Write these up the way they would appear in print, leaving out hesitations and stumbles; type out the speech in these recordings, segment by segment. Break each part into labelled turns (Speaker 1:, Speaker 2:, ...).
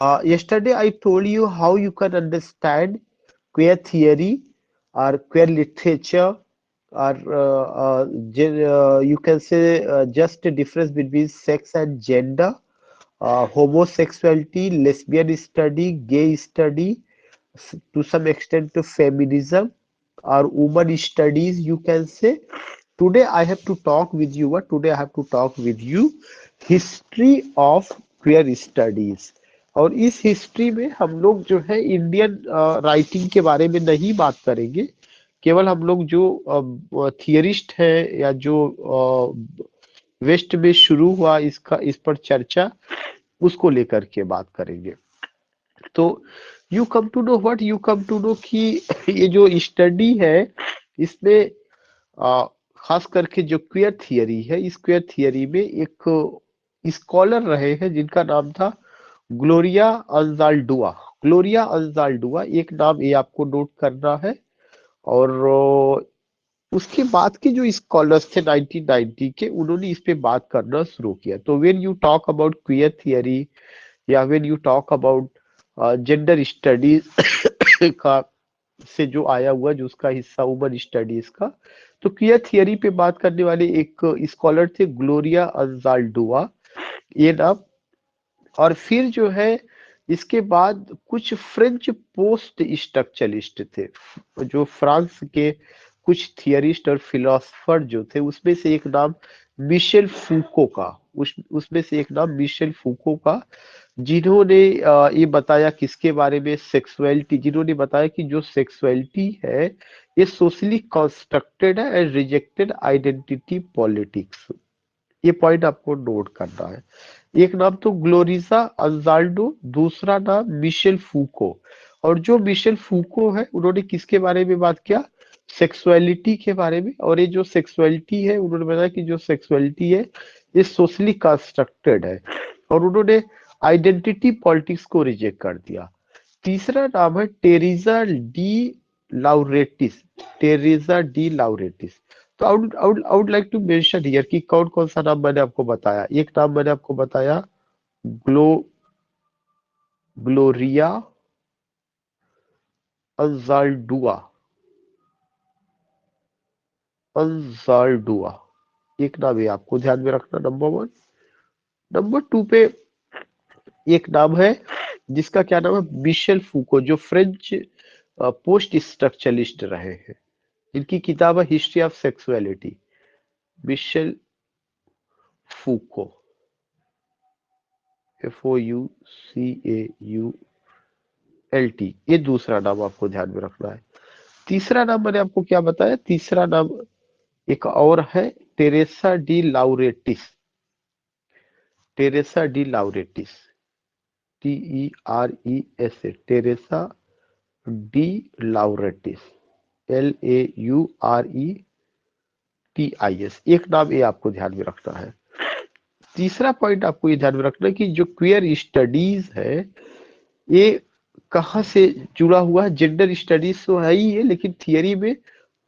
Speaker 1: Yesterday I told you how you can understand queer theory or queer literature or you can say just a difference between sex and gender, homosexuality, lesbian study, gay study, to some extent to feminism or woman studies you can say. Today I have to talk with you. What today I have to talk with you? History of queer studies. और इस history में हम लोग जो है Indian writing के बारे में नहीं बात करेंगे। केवल हम लोग जो थियरिस्ट है या जो वेस्ट में शुरू हुआ इसका इस पर चर्चा उसको लेकर के बात करेंगे। तो you come to know what you come to know कि ये जो स्टडी है इसमें आ, खास करके जो क्वेयर थियरी है इस क्वेयर थियरी में एक स्कॉलर रहे हैं जिनका नाम था ग्लोरिया अंजाल्डुआ। ग्लोरिया अंजाल्डुआ एक नाम ये आपको नोट करना है। और उसके बाद के जो स्कॉलर्स थे 1990 के उन्होंने इस पे बात करना शुरू किया। तो when you talk about queer theory या when you talk about gender studies का से जो आया हुआ जो उसका हिस्सा वुमन स्टडीज का, तो क्वियर थियरी पे बात करने वाले एक स्कॉलर थे ग्लोरिया अंजाल्डुआ ये नाम। और फिर जो है इसके बाद कुछ फ्रेंच पोस्ट स्ट्रक्चरलिस्ट थे जो फ्रांस के कुछ थियरिस्ट और फिलोसफर जो थे उसमें से एक नाम मिशेल फूको का। उसमें से एक नाम मिशेल फूको का जिन्होंने ये बताया किसके बारे में, सेक्सुअलिटी, जिन्होंने बताया कि जो सेक्सुअलिटी है ये सोशली कंस्ट्रक्टेड है एंड रिजेक्टेड आइडेंटिटी पॉलिटिक्स। ये पॉइंट आपको नोट करना है। एक नाम तो ग्लोरिसा अंजाल्डो, दूसरा नाम मिशेल फूको। और जो मिशेल फूको है उन्होंने किसके बारे में बात किया, सेक्सुअलिटी के बारे में। और ये जो सेक्सुअलिटी है उन्होंने बताया कि जो सेक्सुअलिटी है ये सोशली कंस्ट्रक्टेड है और उन्होंने आइडेंटिटी पॉलिटिक्स को रिजेक्ट कर दिया। तीसरा नाम है Teresa de Lauretis. Teresa de Lauretis. तो I would like to mention here कि कौन कौन सा नाम मैंने आपको बताया। एक नाम मैंने आपको बताया ग्लो ग्लोरिया अंजाल्डुआ। अंजाल्डुआ एक नाम है आपको ध्यान में रखना, नंबर वन। नंबर टू पे एक नाम है जिसका क्या नाम है, मिशेल फूको, जो फ्रेंच पोस्ट स्ट्रक्चरलिस्ट रहे हैं। इनकी किताब है history of sexuality. Michel Foucault, FOUCAULT, ये दूसरा नाम आपको ध्यान में रखना है। तीसरा नाम मैंने आपको क्या बताया, तीसरा नाम एक और है Teresa de Lauretis. Teresa de Lauretis, TERESA, Teresa de Lauretis, LAURETIS। एक नाम ये आपको ध्यान में रखना है। तीसरा पॉइंट आपको ये ध्यान में रखना है कि जो क्वियर स्टडीज है ये कहाँ से जुड़ा हुआ है। जेंडर स्टडीज तो है ही है लेकिन थियरी में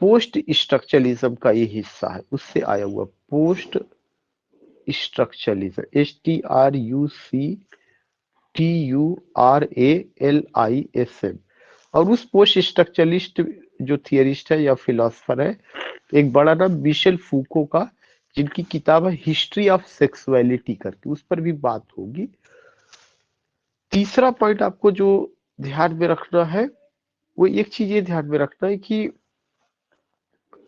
Speaker 1: पोस्ट स्ट्रक्चरलिज्म का ये हिस्सा है, उससे आया हुआ पोस्ट स्ट्रक्चरलिज्म, STRUCTURALISM। और उस पोस्ट स्ट्रक्चरलिस्ट जो थियरिस्ट है या फिलोसफर है एक बड़ा नाम मिशेल फूको का, जिनकी किताब है हिस्ट्री ऑफ सेक्सुअलिटी करके, उस पर भी बात होगी। तीसरा पॉइंट आपको जो ध्यान में रखना है वो एक चीज ये ध्यान में रखना है कि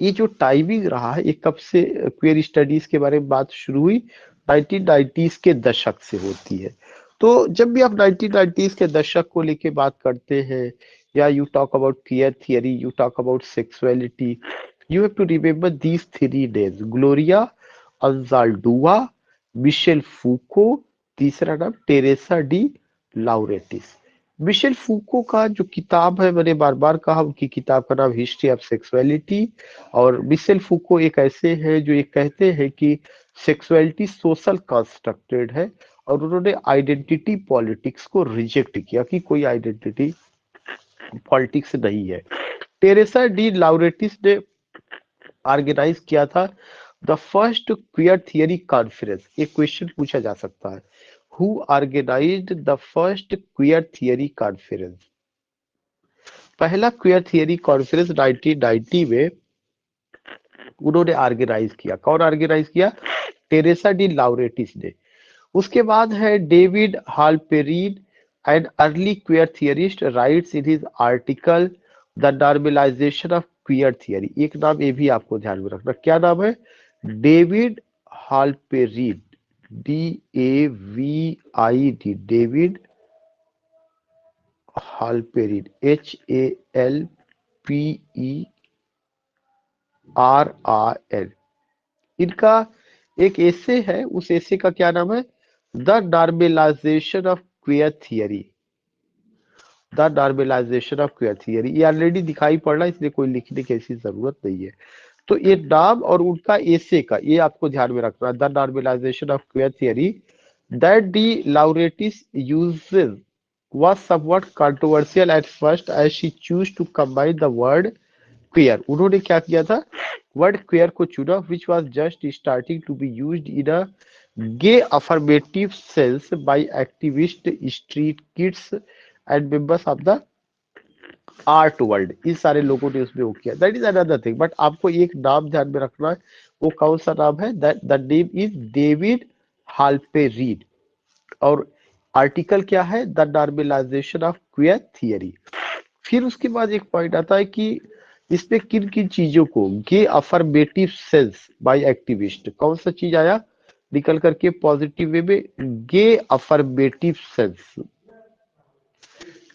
Speaker 1: ये जो टाइमिंग रहा है ये कब से क्वेयर स्टडीज के बारे में बात शुरू हुई, 1990s के दशक से होती है। तो जब भी आप 1990s के दशक को लेके बात करते हैं या you talk about queer theory, you talk about sexuality, you have to remember these three names, Gloria Anzaldua, Michel Foucault, तीसरा नाम Teresa de Lauretis. Michel Foucault का जो किताब है मैंने बार बार कहा उनकी किताब का नाम हिस्ट्री ऑफ सेक्सुअलिटी। और मिशेल फूको एक ऐसे हैं जो ये कहते हैं कि सेक्सुअलिटी सोशल कंस्ट्रक्टेड है और उन्होंने आइडेंटिटी पॉलिटिक्स को रिजेक्ट किया कि कोई आइडेंटिटी पॉलिटिक्स नहीं है। टेरेसा डी लाउरेटिस ने ऑर्गेनाइज किया था the first queer theory conference. एक क्वेश्चन पूछा जा सकता है who organized the first queer theory conference? पहला क्वियर थियरी कॉन्फ्रेंस 1990 में उन्होंने ऑर्गेनाइज किया। कौन ऑर्गेनाइज किया? टेरेसा डी लाउरेटिस ने। उसके बाद है David Halperin, an early queer theorist, writes in his article the normalization of queer theory. एक नाम ये भी आपको ध्यान में रखना, क्या नाम है? David Halperin, DAVID, David Halperin, HALPERIN। इनका एक एसे है, उस एसे का क्या नाम है? The normalization of queer theory. The normalization of queer theory, ये ऑलरेडी दिखाई पड़ रहा है, इसलिए कोई लिखने की ऐसी जरूरत नहीं है। तो ये नाम और उनका एसे का ये आपको ध्यान में रखना, the normalization of queer theory that de Lauretis uses was somewhat controversial at first as she chose to combine the word queer। उन्होंने क्या किया था? वर्ड क्वेयर को चुना, which was just starting to be used in a gay affirmative sense by activist street kids and members of the art world. इस सारे लोगों ने उसमें वो किया, that is another thing. But आपको एक नाम ध्यान में रखना है, वो कौन सा नाम है? That the name is David Halperin, और आर्टिकल क्या है? The normalization of queer theory. फिर उसके बाद एक पॉइंट आता है कि इसमें किन किन चीजों को गे अफर्मेटिव सेंस बाय एक्टिविस्ट, कौन सा चीज आया निकल करके पॉजिटिव वे में? गे अफर्मेटिव सेंस,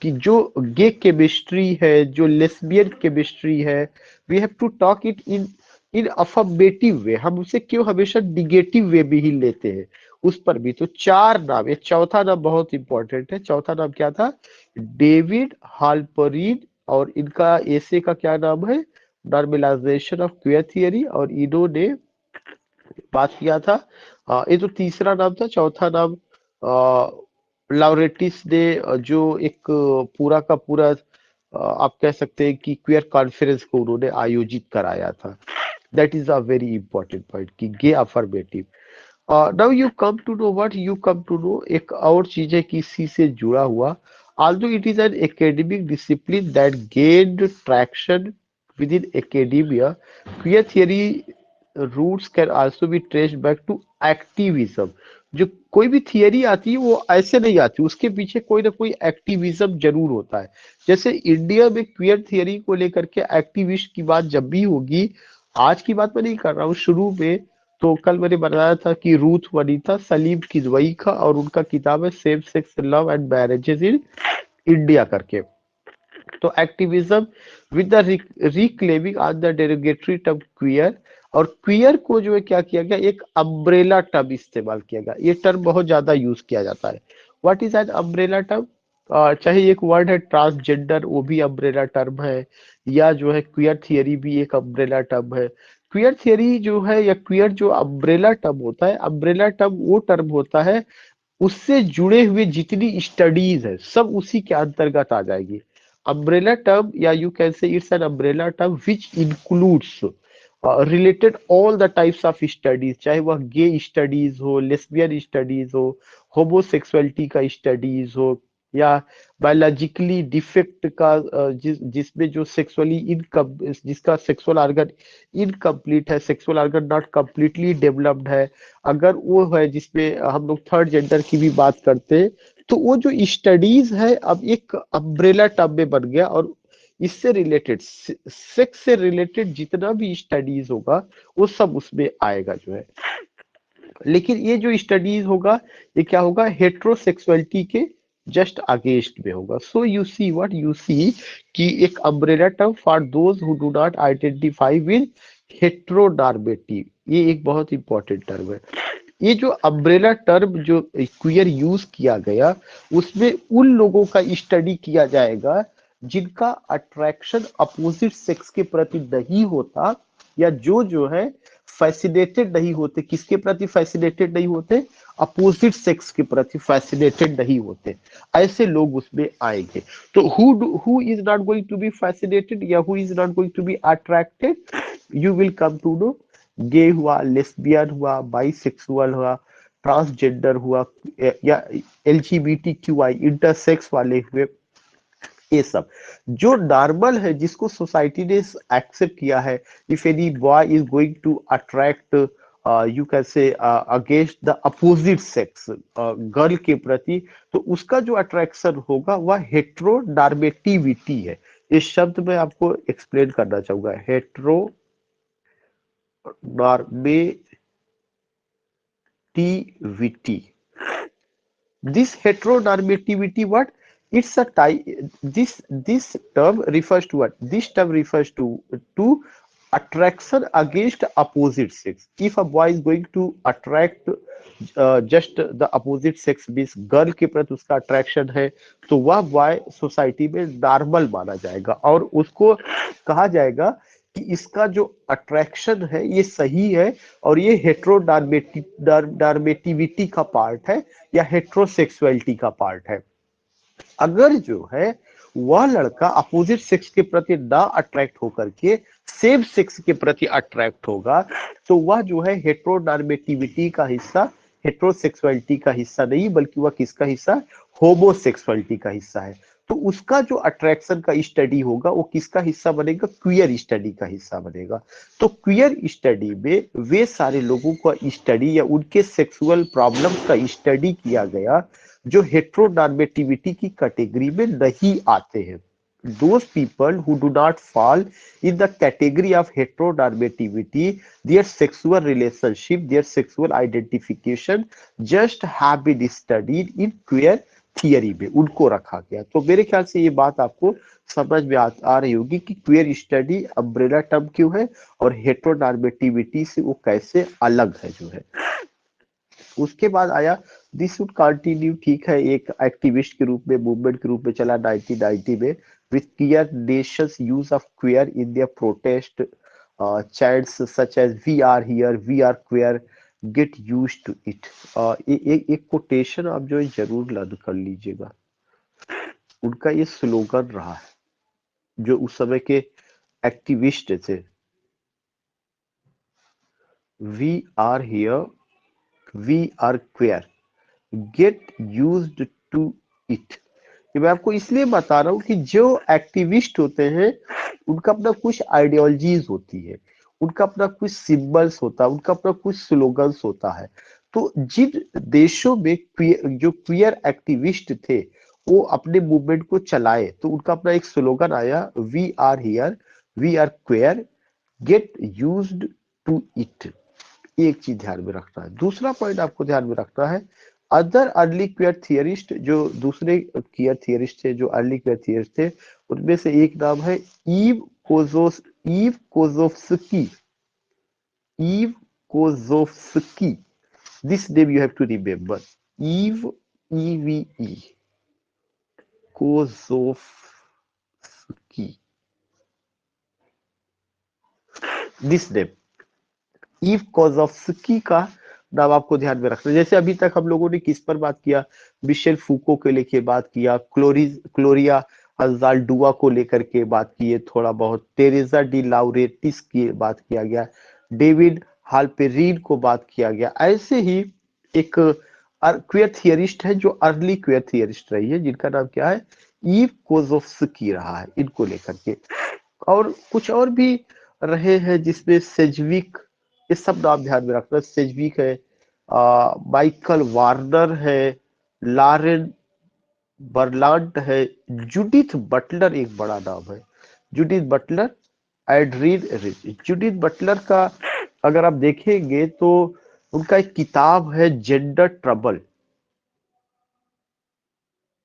Speaker 1: कि जो गे केमिस्ट्री है, जो लेस्बियन केमिस्ट्री है, we have to talk it in in affirmative way. हम उसे क्यों हमेशा निगेटिव वे में ही लेते हैं? उस पर भी तो चार नाम, ये चौथा नाम बहुत इंपॉर्टेंट है। चौथा नाम क्या था? डेविड हाल्परीन, और इनका एसे का क्या नाम है? नॉर्मलाइजेशन ऑफ क्वेयर थियरी, और इन्होंने बात किया था। ये तो तीसरा नाम था। चौथा नाम लाउरेटिस ने जो एक पूरा का पूरा आप कह सकते हैं कि क्वियर कॉन्फ्रेंस को उन्होंने आयोजित कराया था। That is a very important point कि gay affirmative. Now you come to know what you come to know, एक और चीज है कि इसी से जुड़ा हुआ, although it is an academic discipline that gained traction within academia, queer theory roots can also be traced back to activism। जो कोई भी थियरी आती है वो ऐसे नहीं आती, उसके पीछे कोई ना कोई एक्टिविज्म जरूर होता है। जैसे इंडिया में क्वियर थियरी को लेकर के एक्टिविस्ट की बात जब भी होगी, आज की बात मैं नहीं कर रहा हूँ, शुरू में तो कल मैंने बताया था कि रूथ वनीता सलीम किदवई का, और उनका किताब है same sex love and marriages in India करके। तो activism with the reclaiming on the derogatory term queer, और क्वियर को जो है क्या किया गया, एक अम्ब्रेला टर्म इस्तेमाल किया गया। ये टर्म बहुत ज्यादा यूज किया जाता है। What is an umbrella term? चाहे एक वर्ड है ट्रांसजेंडर, वो भी अम्ब्रेला टर्म है, या जो है क्वियर थियरी भी एक अम्ब्रेला टर्म है। क्वियर थियरी जो है या क्वियर जो अम्ब्रेला टर्म होता है, अम्ब्रेला टर्म वो टर्म होता है, उससे जुड़े हुए जितनी स्टडीज है सब उसी के अंतर्गत आ जाएगी। अम्ब्रेला टर्म, या यू कैन से it's an umbrella term which includes related all the types of studies, चाहे वह गे स्टडीज हो, लेस्बियन स्टडीज हो, होमोसेक्सुअलिटी का स्टडीज हो, या बायोलॉजिकली डिफेक्ट का जिसमें जो सेक्सुअली इनकम, जिसका सेक्सुअल ऑर्गन इनकम्प्लीट है, sexual organ not completely developed है, अगर वो है जिसमें हम लोग थर्ड जेंडर की भी बात करते हैं, तो वो जो स्टडीज है अब एक अम्ब्रेला टर्म में बन गया, और इससे रिलेटेड, सेक्स से रिलेटेड जितना भी स्टडीज होगा वो सब उसमें आएगा जो है। लेकिन ये जो स्टडीज होगा, ये क्या होगा? हेट्रोसेक्सुअलिटी के जस्ट अगेंस्ट में होगा। So you see what you see, कि एक umbrella term for those who do not identify with heteronormative, ये एक बहुत इंपॉर्टेंट टर्म है। ये जो अम्ब्रेला टर्म जो क्वियर यूज किया गया, उसमें उन लोगों का स्टडी किया जाएगा जिनका अट्रैक्शन अपोजिट सेक्स के प्रति नहीं होता, या जो है फैसिनेटेड नहीं होते। किसके प्रति फैसिनेटेड नहीं होते? अपोजिट सेक्स के प्रति फैसिनेटेड नहीं होते, ऐसे लोग उसमें आएंगे। तो who is not going to be fascinated, या who is not going to be attracted? You will come to know. Gay हुआ, लेस्बियन हुआ, बाइसेक्सुअल हुआ, ट्रांसजेंडर हुआ या LGBTQI इंटरसेक्स वाले हुए, ये सब जो नॉर्मल है जिसको सोसाइटी ने एक्सेप्ट किया है। If any boy is going to attract, you can say against the opposite sex, girl के प्रति, तो उसका जो अट्रैक्शन होगा वह हेट्रोनॉर्मेटिविटी है। इस शब्द में आपको एक्सप्लेन करना चाहूंगा, हेट्रोनॉर्मेटिविटी। This heteronormativity, what? It's a type. This term refers to what? This term refers to attraction against opposite sex. If a boy is going to attract just the opposite sex, means girl के प्रति उसका attraction है, तो वह boy society में normal माना जाएगा और उसको कहा जाएगा कि इसका जो अट्रैक्शन है ये सही है और ये हेट्रोनॉर्मेटिविटी का पार्ट है या हेट्रोसेक्सुअलिटी का पार्ट है। अगर जो है वह लड़का अपोजिट सेक्स के प्रति ना अट्रैक्ट होकर के सेम सेक्स के प्रति अट्रैक्ट होगा, तो वह जो है हेट्रोनॉर्मेटिविटी का हिस्सा, हेट्रोसेक्सुअलिटी का हिस्सा नहीं, बल्कि वह किसका हिस्सा, होमोसेक्सुअलिटी का हिस्सा है। तो उसका जो अट्रैक्शन का स्टडी होगा वो किसका हिस्सा बनेगा, क्वियर स्टडी का हिस्सा बनेगा। तो क्वियर स्टडी में वे सारे लोगों का स्टडी या उनके सेक्सुअल प्रॉब्लम्स का स्टडी किया गया जो हेट्रोनॉर्मेटिविटी की कैटेगरी में नहीं आते हैं। Those people who do not fall in the category of heteronormativity, their sexual relationship, their sexual identification just have been studied in queer theory में उनको रखा गया। तो मेरे ख्याल से ये बात आपको समझ में आ रही होगी कि क्वेयर स्टडी अम्ब्रेला टर्म क्यों है और हेट्रोनॉर्मेटिविटी से वो कैसे अलग है जो है। उसके बाद आया दिस वुड कंटिन्यू, ठीक है, एक एक्टिविस्ट के रूप में, मूवमेंट के रूप में चला 1990 में, with clear nations use of queer in their protest chants such as we are here, we are queer, get used to it. एक कोटेशन आप जो है जरूर लर्न कर लीजिएगा, उनका ये स्लोगन रहा है जो उस समय के एक्टिविस्ट थे, we are here, we are queer, get used to it. ये मैं आपको इसलिए बता रहा हूँ कि जो एक्टिविस्ट होते हैं उनका अपना कुछ आइडियोलॉजीज होती है, उनका अपना कुछ सिंबल्स होता है, उनका अपना कुछ स्लोगन्स होता है। तो जिन देशों में जो क्वियर एक्टिविस्ट थे वो अपने मूवमेंट को चलाए तो उनका अपना एक स्लोगन आया, we are here, we are queer, get used to it. एक चीज ध्यान में रखना है। दूसरा पॉइंट आपको ध्यान में रखना है, अदर अर्ली क्वेयर थियरिस्ट, जो दूसरे क्वेयर थियरिस्ट थे, जो अर्ली क्वेयर थियरिस्ट थे, उनमें से एक नाम है Eve Kosofsky. Eve Kosofsky, this name you have to remember, Eve, EVE, Kosofsky, this name, Eve Kosofsky का नाम आपको ध्यान में रखना है। जैसे अभी तक हम लोगों ने किस पर बात किया, मिशेल फूको के लेके बात किया, क्लोरिया अजाल्डुआ को लेकर के बात की है, थोड़ा बहुत टेरेसा डी लाउरेटिस की बात किया गया, डेविड हाल्पेरिन को बात किया गया। ऐसे ही एक क्वेयर थियरिस्ट है जो अर्ली क्वेयर थियरिस्ट रही है, जिनका नाम क्या है, ईव कोज़ोफ्स्की रहा है, इनको लेकर के। और कुछ और भी रहे हैं जिसमें सेजविक, ये सब नाम ध्यान में रखना, सेजविक है, माइकल वार्नर है, लारेन बर्लांट है, जूडिथ बटलर एक बड़ा नाम है, Judith Butler, एड्रीन rich. Judith Butler का अगर आप देखेंगे तो उनका एक किताब है gender trouble,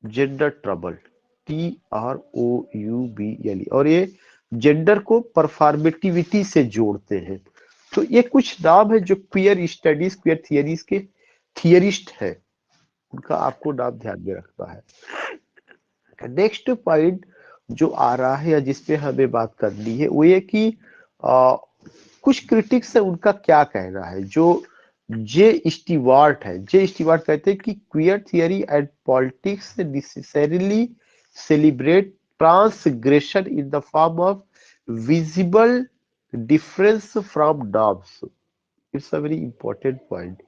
Speaker 1: gender trouble, TROUBLE, और ये जेंडर को परफॉर्मेटिविटी से जोड़ते हैं। तो ये कुछ नाम है जो क्वियर स्टडीज, क्वियर थियरीज के थियरिस्ट है, उनका आपको नाम ध्यान में रखना है। नेक्स्ट पॉइंट जो आ रहा है या जिसपे हमें बात करनी है वो ये कि आ, कुछ क्रिटिक्स है उनका क्या कहना है। जो जे स्टीवार्ट है, जे स्टीवार्ट कहते हैं कि queer theory and politics necessarily celebrate transgression in the form of visible difference from norms. It's a very important point.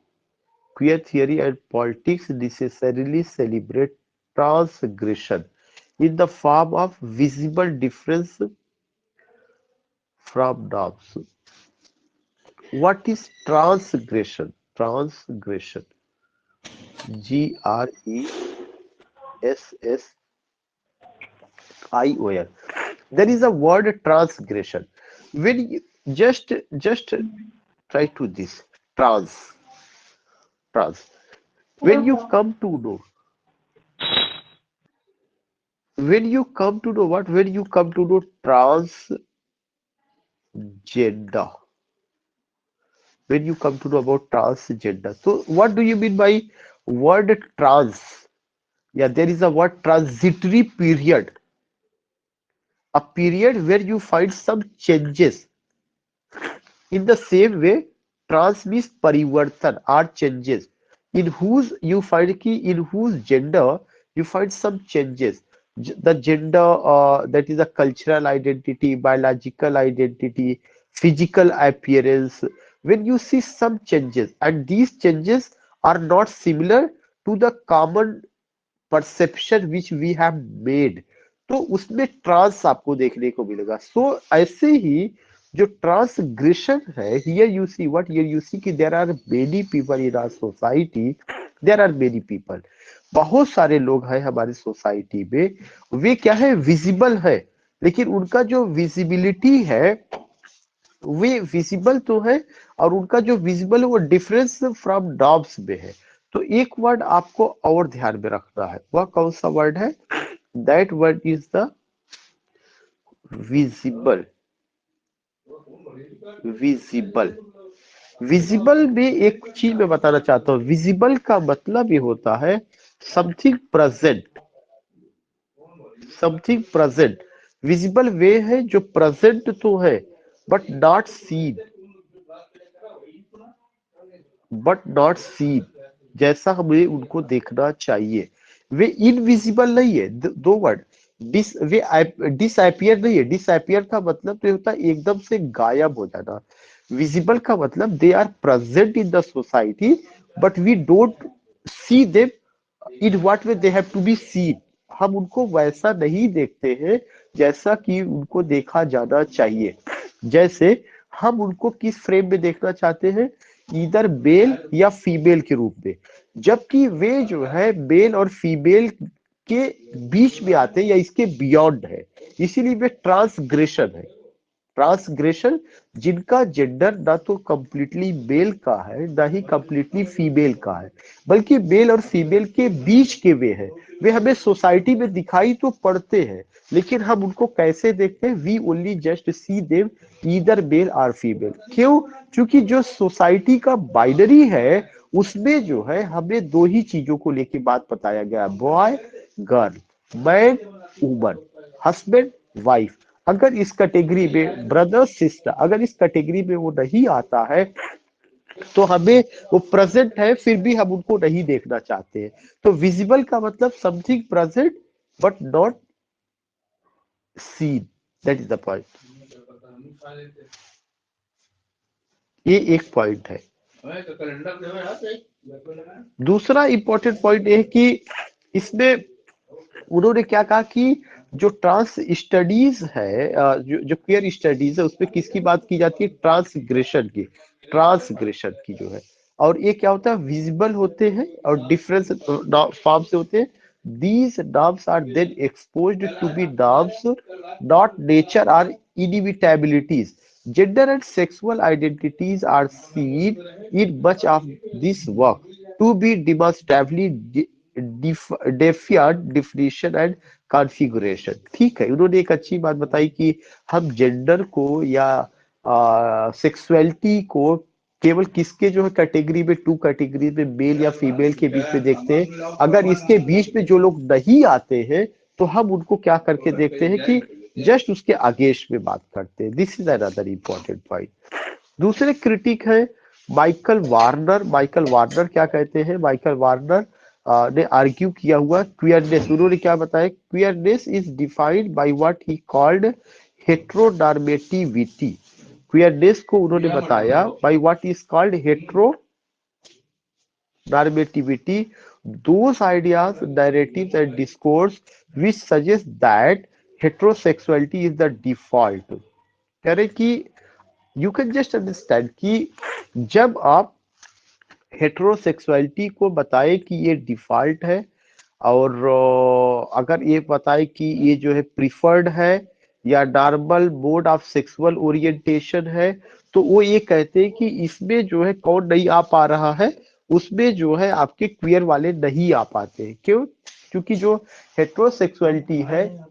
Speaker 1: queer theory and politics necessarily celebrate transgression in the form of visible difference from norms. What is transgression? Transgression. Gression. There is a word transgression. When you just try to this trans trans. When you come to know what? When you come to know transgender. When you come to know about transgender. So what do you mean by word trans? Yeah, there is a word transitory period, a period where you find some changes. In the same way, trans means parivartan are changes, in whose you find in whose gender you find some changes. The gender, that is a cultural identity, biological identity, physical appearance. When you see some changes, and these changes are not similar to the common perception which we have made, तो उसमें trans आपको देखने को मिलेगा. सो ऐसे ही जो transgression है, here you see what, here you see कि there are many people in our society, there are many people, बहुत सारे लोग हैं हमारी सोसाइटी में. वे क्या है, विजिबल है, लेकिन उनका जो विजिबिलिटी है वे विजिबल तो है, और उनका जो विजिबल है वो डिफरेंस फ्रॉम डॉब्स में है. तो एक वर्ड आपको और ध्यान में रखना है, वह कौन सा वर्ड है? That word is the visible. Visible. Visible में एक चीज मैं बताना चाहता हूं, विजिबल का मतलब ये होता है something present. Something present. Visible way है जो प्रेजेंट तो है बट नॉट सीन. जैसा हमें उनको देखना चाहिए. वे इनविजिबल नहीं है. दो वर्ड, वे डिसअपियर नहीं है. डिसअपियर का मतलब तो होता है एकदम से गायब हो जाना. विजिबल का मतलब they are present in the society but we don't see them in what way they have to be seen. हम उनको वैसा नहीं देखते हैं जैसा कि उनको देखा जाना चाहिए. जैसे हम उनको किस फ्रेम में देखना चाहते हैं, इधर मेल या फीमेल के रूप में, जबकि वे जो है मेल और फीमेल के बीच में आते हैं या इसके बियॉन्ड है. इसीलिए वे ट्रांसग्रेशन है. ट्रांसग्रेशन जिनका जेंडर ना तो कंप्लीटली मेल का है ना ही कंप्लीटली फीमेल का है, बल्कि मेल और फीमेल के बीच के वे हैं. वे हमें सोसाइटी में दिखाई तो पड़ते हैं, लेकिन हम उनको कैसे देखते हैं? We only just see them either male और फीमेल. क्यों? क्योंकि जो सोसाइटी का बाइनरी है उसमें जो है हमें दो ही चीजों को लेके बात बताया गया, boy girl, man woman, husband wife. अगर इस कैटेगरी में ब्रदर सिस्टर, अगर इस कैटेगरी में वो नहीं आता है तो हमें वो प्रेजेंट है फिर भी हम उनको नहीं देखना चाहते हैं. तो विजिबल का मतलब something present but not seen. That is the point. ये एक पॉइंट है. दूसरा इंपॉर्टेंट पॉइंट है कि इसमें उन्होंने क्या कहा कि जो ट्रांस स्टडीज है, जो क्वेयर स्टडीज है, उसमें किसकी बात की जाती है? ट्रांसग्रेशन की. ट्रांसग्रेशन की जो है, और ये क्या होता है? विजिबल होते हैं और डिफरेंस फॉर्म से होते हैं. These norms are then exposed to be norms not nature are inevitabilities. Gender and sexual identities are seen in much of this work to be demonstrably defiant definition and configuration. ठीक है, उन्होंने एक अच्छी बात बताई कि हम जेंडर को या सेक्सुअलिटी को केवल किसके जो है कैटेगरी में, टू कैटेगरी में, मेल या फीमेल के बीच में देखते हैं. अगर इसके बीच में जो लोग नहीं आते हैं तो हम उनको क्या करके देखते हैं कि जस्ट उसके अगेंस्ट में बात करते हैं. This is another important point. दूसरे क्रिटिक है माइकल वार्नर. माइकल वार्नर क्या कहते हैं? माइकल वार्नर ने आर्ग्यू किया हुआ क्वियरनेस. उन्होंने क्या बताया? Queerness is defined by what he called heteronormativity. Queerness को उन्होंने बताया by what is called normativity, those ideas, narratives and discourse which suggest that heterosexuality is the default. कह रहे कि यू कैन जस्ट अंडरस्टैंड कि जब आप हेटेरोसेक्सुअलिटी को बताए कि ये डिफॉल्ट है और अगर ये बताए कि ये जो है प्रिफर्ड है या normal mode of sexual orientation है, तो वो ये कहते हैं कि इसमें जो है कौन नहीं आ पा रहा है, उसमें जो है आपके क्वियर वाले नहीं आ पाते हैं। क्यों? क्योंकि जो हेटेरोसेक्सुअलिटी है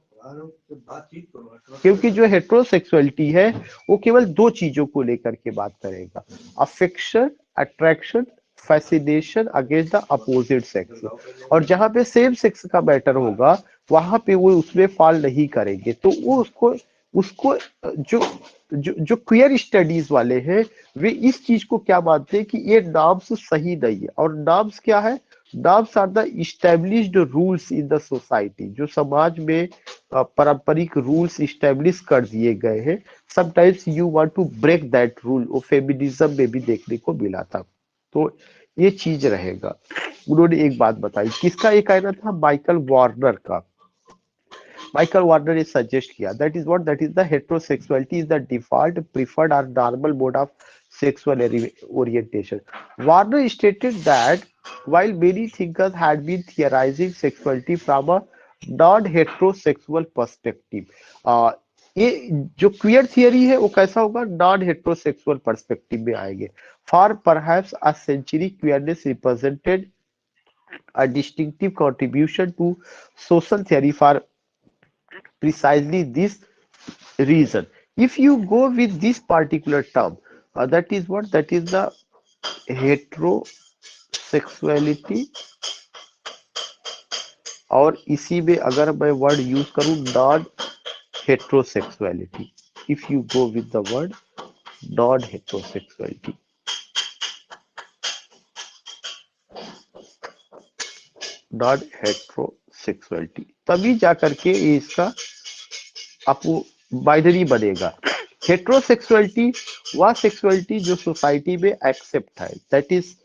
Speaker 1: क्योंकि जो हेटेरोसेक्सुअलिटी है वो केवल दो चीजों को लेकर के बात करेगा, affection, attraction, fascination against the opposite sex. और जहां पे सेम सेक्स का मैटर होगा वहां पे वो उसमें फॉल नहीं करेंगे। तो वो उसको उसको जो जो क्वियर स्टडीज वाले हैं वे इस चीज को क्या मानते हैं कि ये नॉर्म्स सही नहीं है। और नॉर्म्स क्या है? Norms are the established rules in the society, जो समाज में पारंपरिक रूल्स इस्टेब्लिश कर दिए गए हैं। Sometimes you want to break that rule, वो फेमिनिज्म में भी देखने को मिला था। तो ये चीज रहेगा। उन्होंने एक बात बताई, किसका ये कहना था? माइकल वार्नर का। माइकल वार्नर ने सजेस्ट किया that is what, that is the heterosexuality is the default preferred और normal mode of sexual orientation. Warner stated that while many thinkers had been theorizing sexuality from a non-heterosexual perspective, ये जो queer theory है वो कैसा होगा? Non heterosexual perspective में आएंगे। For perhaps a century queerness represented a distinctive contribution to social theory for precisely this reason. If you go with this particular term, that is what, that is the heterosexuality, और इसी में अगर मैं word use करूं non heterosexuality, if you go with the word non heterosexuality, non heterosexuality, तभी जाकर के इसका आपको बाइनरी बनेगा। हेट्रोसेक्सुअलिटी वह सेक्सुअलिटी जो सोसाइटी में एक्सेप्ट है, दैट इज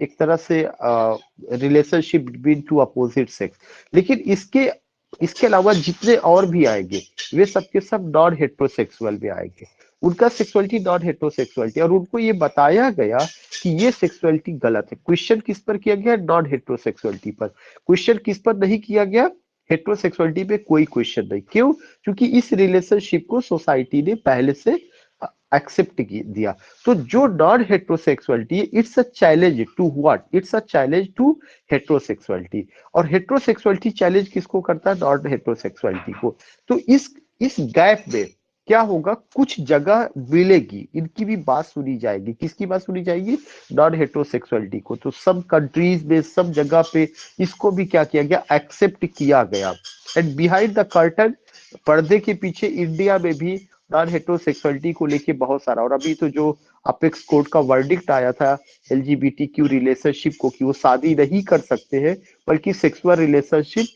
Speaker 1: एक तरह से relationship between two opposite sex. लेकिन इसके अलावा जितने और भी आएंगे वे सबके सब नॉन हेट्रोसेक्सुअल में आएंगे। उनका सेक्सुअलिटी नॉन हेट्रोसेक्सुअलिटी, और उनको ये बताया गया कि ये सेक्सुअलिटी गलत है। क्वेश्चन किस पर किया गया? नॉन हेट्रोसेक्सुअलिटी पर। क्वेश्चन किस पर नहीं किया गया? हेट्रोसेक्सुअलिटी पे कोई क्वेश्चन नहीं। क्यों? क्योंकि इस रिलेशनशिप को सोसाइटी ने पहले से एक्सेप्ट दिया। तो जो non heterosexuality, it's a challenge to what? It's a challenge to heterosexuality. और हेट्रोसेक्सुअलिटी चैलेंज किसको करता है? नॉन हेट्रोसेक्सुअलिटी को। तो इस गैप में क्या होगा? कुछ जगह मिलेगी, इनकी भी बात सुनी जाएगी। किसकी बात सुनी जाएगी? नॉन हेट्रोसेक्सुअलिटी को। तो सब कंट्रीज में, सब जगह पे इसको भी क्या किया गया? एक्सेप्ट किया गया। एंड बिहाइंड द कर्टन, पर्दे के पीछे इंडिया में भी नॉन हेट्रोसेक्सुअलिटी को लेके बहुत सारा, और अभी तो जो अपेक्स कोर्ट का वर्डिक्ट आया था एलजीबीटीक्यू रिलेशनशिप को, कि वो शादी नहीं कर सकते हैं बल्कि सेक्सुअल रिलेशनशिप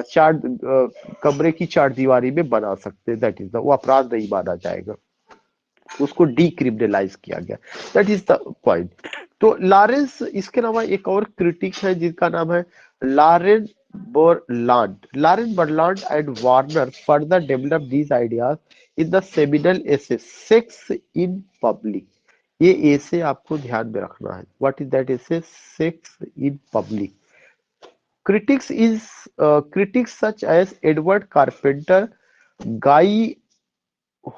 Speaker 1: चार कमरे की चार दीवारी में बना सकते हैं, दैट इज द, वो अपराध नहीं माना जाएगा, उसको डीक्रिमिनलाइज किया गया। That is the point. तो लॉरेंस, इसके अलावा एक और क्रिटिक है जिनका नाम है Lauren Berlant. Lauren Berlant and Warner further develop these ideas in the seminal essay sex in public. ये एसे आपको ध्यान में रखना है। What is that essay? Sex in public. critics such as Edward Carpenter, Guy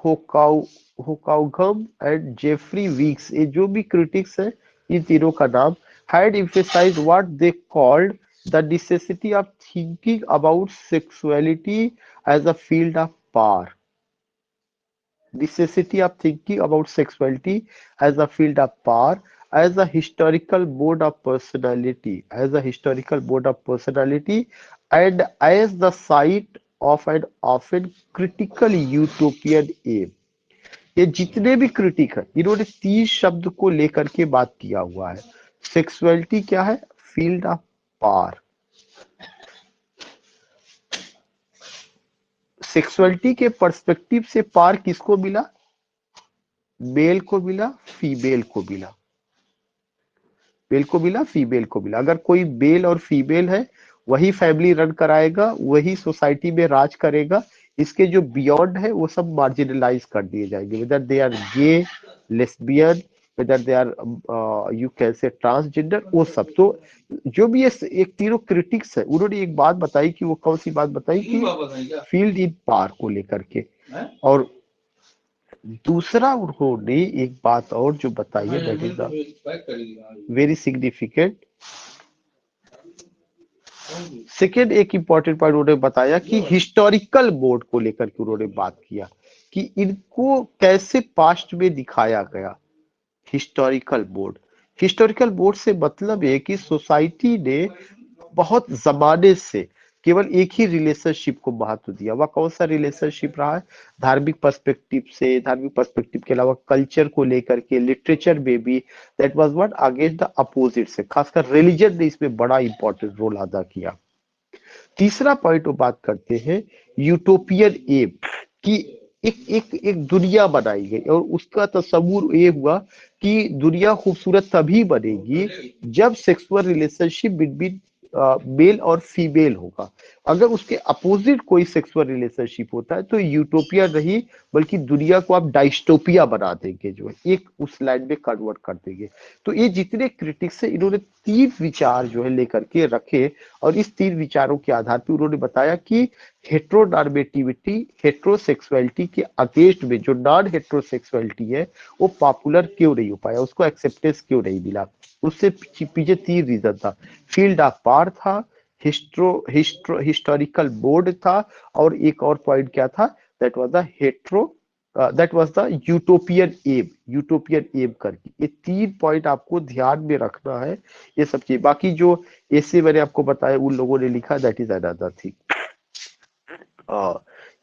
Speaker 1: होकाउ Hocquenghem and Jeffrey Weeks, ये जो भी क्रिटिक्स है इन तीनों का नाम, had emphasized what they called the necessity of thinking about sexuality as a field of power. Necessity of thinking about sexuality as a field of power, as a historical mode of personality, as a historical mode of personality, and as the site of an often critical utopian aim. ये जितने भी critic है इन्होंने 30 शब्द को लेकर के बात किया हुआ है। सेक्सुअलिटी क्या है? Field of power. सेक्सुअलिटी के पर्सपेक्टिव से पार किसको मिला? मेल को मिला, फीमेल को मिला। मेल को मिला, फीमेल को मिला। अगर कोई मेल और फीमेल है, वही फैमिली रन कराएगा, वही सोसाइटी में राज करेगा। इसके जो बियॉन्ड है वो सब मार्जिनलाइज कर दिए जाएंगे, whether they are gay, lesbian, whether they are you can say transgender, वो सब। तो जो भी ये एक तीनों क्रिटिक्स है, उन्होंने एक बात बताई कि वो कौन सी बात बताई कि फील्ड इन पार को लेकर के। और दूसरा उन्होंने एक बात और जो बताई है, that is the very significant. Second एक इंपॉर्टेंट पॉइंट उन्होंने बताया कि हिस्टोरिकल बोर्ड को लेकर के उन्होंने बात किया कि इनको कैसे पास्ट में दिखाया गया। हिस्टोरिकल बोर्ड, हिस्टोरिकल बोर्ड से मतलब है कि सोसाइटी ने बहुत जमाने से केवल एक ही रिलेशनशिप को महत्व दिया। वह कौन सा रिलेशनशिप रहा है? धार्मिक पर्सपेक्टिव से, धार्मिक पर्सपेक्टिव के अलावा कल्चर को लेकर के, लिटरेचर में भी, that was what against the opposite से। खासकर रिलीजन ने इसमें बड़ा इंपॉर्टेंट रोल अदा किया। तीसरा पॉइंट वो बात करते हैं यूटोपियन एम की, एक दुनिया बनाई गई और उसका तस्वुर ये हुआ कि दुनिया खूबसूरत तभी बनेगी जब सेक्सुअल रिलेशनशिप बिटवीन मेल और फीमेल होगा। अगर उसके अपोजिट कोई सेक्सुअल रिलेशनशिप होता है तो यूटोपिया नहीं, बल्कि दुनिया को आप डाइस्टोपिया बना देंगे, जो है एक उस लाइन में कन्वर्ट कर देंगे। तो ये जितने क्रिटिक्स है, इन्होंने तीन विचार जो है लेकर के रखे, और इस तीन विचारों के आधार पर उन्होंने बताया कि हेट्रोनॉर्मेटिविटी, हेट्रोसेक्सुअलिटी के अगेंस्ट में जो नॉन हेट्रोसेक्सुअलिटी है वो पॉपुलर क्यों नहीं हो पाया, उसको एक्सेप्टेंस क्यों नहीं मिला। उससे पीछे तीन रीजन था। फील्ड ऑफ पार था, हिस्टोरिकल बोर्ड था, और एक और पॉइंट क्या था, that was the hetero, that was the utopian aim, utopian aim करके। ये तीन पॉइंट आपको ध्यान में रखना है। ये सब चीज बाकी जो ऐसे मैंने आपको बताया उन लोगों ने लिखा, दैट इज अनदर थिंग।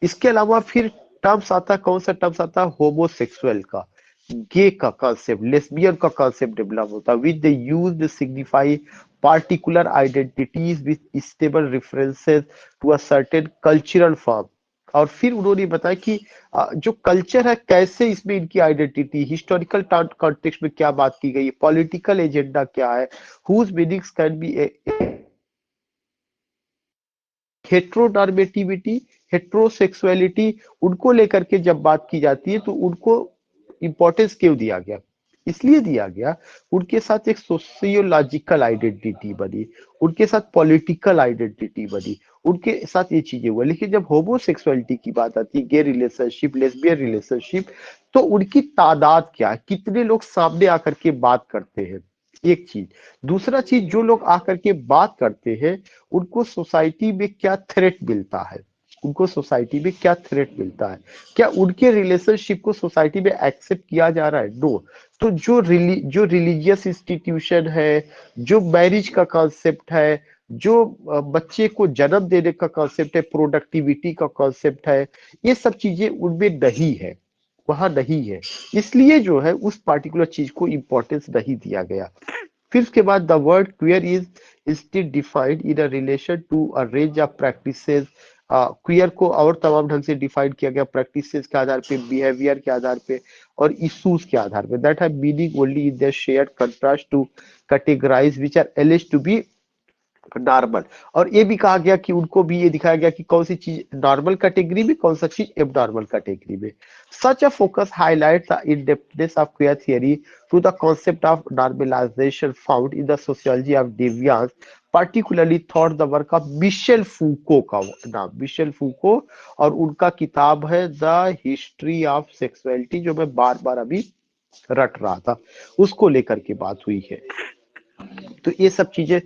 Speaker 1: इसके अलावा फिर टर्म्स आता, कौन सा टर्म्स आता? होमोसेक्सुअल का, गे का कॉन्सेप्ट, लेस्बियन का कॉन्सेप्ट डेवलप होता, which they use signify particular identities with stable references to a certain cultural form। और फिर उन्होंने बताया कि जो कल्चर है कैसे इसमें इनकी आइडेंटिटी, हिस्टोरिकल कॉन्टेक्स्ट में क्या बात की गई है, पॉलिटिकल एजेंडा क्या है, whose meanings can be heteronormativity, heterosexuality, उनको लेकर के जब बात की जाती है तो उनको इंपॉर्टेंस क्यों दिया गया? इसलिए दिया गया, उनके साथ एक सोशियोलॉजिकल आइडेंटिटी बनी, उनके साथ पॉलिटिकल आइडेंटिटी बनी, उनके साथ ये चीजें हुआ। लेकिन जब होमोसेक्सुअलिटी की बात आती है, गे रिलेशनशिप, लेस्बियन रिलेशनशिप, तो उनकी तादाद क्या है, कितने लोग सामने आकर के बात करते हैं, एक चीज। दूसरा चीज, जो लोग आकर के बात करते हैं उनको सोसाइटी में क्या थ्रेट मिलता है, उनको सोसाइटी में क्या थ्रेट मिलता है, क्या उनके रिलेशनशिप को सोसाइटी में एक्सेप्ट किया जा रहा है? नो। तो जो रिलीजियस इंस्टीट्यूशन है, जो मैरिज का कॉन्सेप्ट है, जो बच्चे को जन्म देने का कॉन्सेप्ट है, प्रोडक्टिविटी का कॉन्सेप्ट है, ये सब चीजें उनमें नहीं है, वहां नहीं है। इसलिए जो है उस पार्टिकुलर चीज को इंपॉर्टेंस नहीं दिया गया। फिर उसके बाद the word queer is instead defined in a relation to a range of practices। Queer को और तमाम ढंग से डिफाइन किया गया, प्रैक्टिसेस के आधार पे, बिहेवियर के आधार पे, और इश्यूज के आधार पे, that have meaning only in their shared contrast to categorize which are alleged to be normal. और ये भी कहा गया कि उनको भी ये दिखाया गया कि कौन सी चीज नॉर्मल कैटेगरी में, कौन सा चीज एबनॉर्मल कैटेगरी में। Such a focus highlight the in depthness of queer theory to the concept of normalisation found in the sociology of deviance, particularly thought the work of Michel Foucault का नाम, Michel Foucault, और उनका किताब है the history of sexuality, जो मैं बार बार अभी रट रहा था, उसको लेकर के बात हुई है। तो ये सब चीजें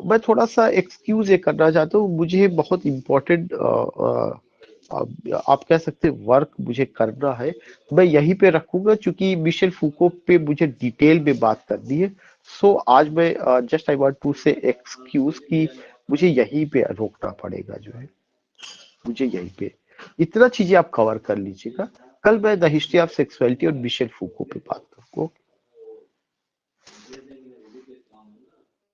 Speaker 1: मैं थोड़ा सा एक्सक्यूज ये करना चाहता हूँ, मुझे बहुत इम्पोर्टेंट आप कह सकते वर्क मुझे करना है, मैं यहीं पे रखूंगा क्योंकि मिशेल फूको पे मुझे डिटेल में बात करनी है। सो आज मैं just I want to say excuse कि मुझे यहीं पे रोकना पड़ेगा, जो है मुझे यहीं पे इतना चीजें आप कवर कर लीजिएगा। कल मैं द हिस्ट्री ऑफ सेक्सुअलिटी और मिशेल फूको पे बात करूंगा।